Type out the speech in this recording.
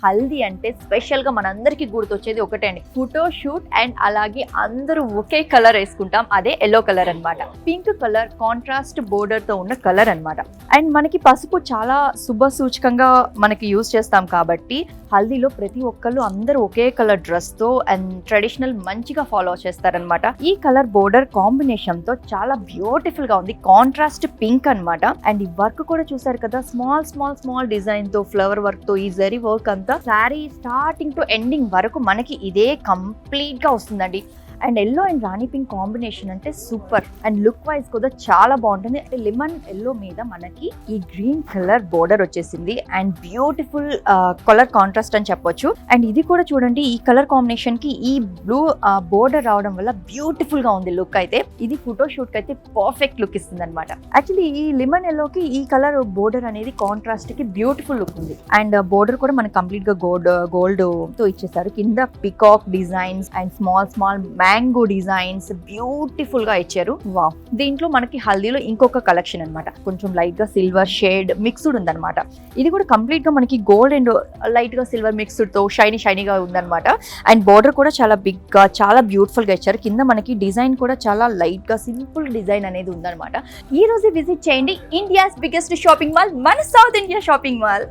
హల్దీ అంటే స్పెషల్ గా మనందరికి గుర్తొచ్చేది ఒకటే అండి, ఫోటో షూట్. అండ్ అలాగే అందరూ ఒకే కలర్ వేసుకుంటాం, అదే ఎల్లో కలర్ అన్నమాట. పింక్ కలర్ కాంట్రాస్ట్ బోర్డర్ తో ఉన్న కలర్ అన్నమాట. అండ్ మనకి పసుపు చాలా శుభ సూచకంగా మనకి యూజ్ చేస్తాం కాబట్టి హల్దీలో ప్రతి ఒక్కళ్ళు అందరూ ఒకే కలర్ డ్రెస్ తో అండ్ ట్రెడిషనల్ మంచిగా ఫాలో చేస్తారనమాట. ఈ కలర్ బోర్డర్ కాంబినేషన్ తో చాలా బ్యూటిఫుల్ గా ఉంది, కాంట్రాస్ట్ పింక్ అన్నమాట. అండ్ ఈ వర్క్ కూడా చూసారు కదా, స్మాల్ డిజైన్ తో ఫ్లవర్ వర్క్ తో ఈ జరీ వర్క్ అంతా శారీ స్టార్టింగ్ టు ఎండింగ్ వరకు మనకి ఇదే కంప్లీట్ గా వస్తుందండి. And yellow and Rani pink combination అంటే సూపర్. అండ్ లుక్ వైజ్ కూడా చాలా బాగుంటుంది. అంటే లెమన్ ఎల్లో మీద మనకి ఈ గ్రీన్ కలర్ బోర్డర్ వచ్చేసింది అండ్ బ్యూటిఫుల్ కలర్ కాంట్రాస్ట్ అని చెప్పొచ్చు. అండ్ ఇది కూడా చూడండి, ఈ కలర్ కాంబినేషన్ కి ఈ బ్లూ బోర్డర్ రావడం వల్ల బ్యూటిఫుల్ గా ఉంది లుక్ అయితే. ఇది ఫోటో షూట్ కి అయితే పర్ఫెక్ట్ లుక్ ఇస్తుంది అనమాట. యాక్చువల్లీ ఈ లెమన్ ఎల్లో కి ఈ కలర్ బోర్డర్ అనేది కాంట్రాస్ట్ కి బ్యూటిఫుల్ లుక్ ఉంది. అండ్ బోర్డర్ కూడా మనకి కంప్లీట్ గా గోల్డ్ తో ఇచ్చేసారు. కింద peacock designs and small mango designs beautiful గా ఇచ్చారు. వావ్, దీంట్లో మనకి హల్దీలో ఇంకొక కలెక్షన్ అన్నమాట. కొంచెం లైట్ గా సిల్వర్ షేడ్ మిక్స్డ్ ఉందన్నమాట. ఇది కూడా కంప్లీట్ గా మనకి గోల్డ్ అండ్ లైట్ గా సిల్వర్ మిక్స్డ్ తో షైనీగా ఉందన్నమాట. అండ్ బోర్డర్ కూడా చాలా బిగ్ గా చాలా బ్యూటిఫుల్ గా ఇచ్చారు. కింద మనకి డిజైన్ కూడా చాలా లైట్ గా సింపుల్ డిజైన్ అనేది ఉందన్నమాట. ఈ రోజు విజిట్ చేయండి ఇండియాస్ బిగ్గెస్ట్ షాపింగ్ మాల్, మన సౌత్ ఇండియా షాపింగ్ మాల్.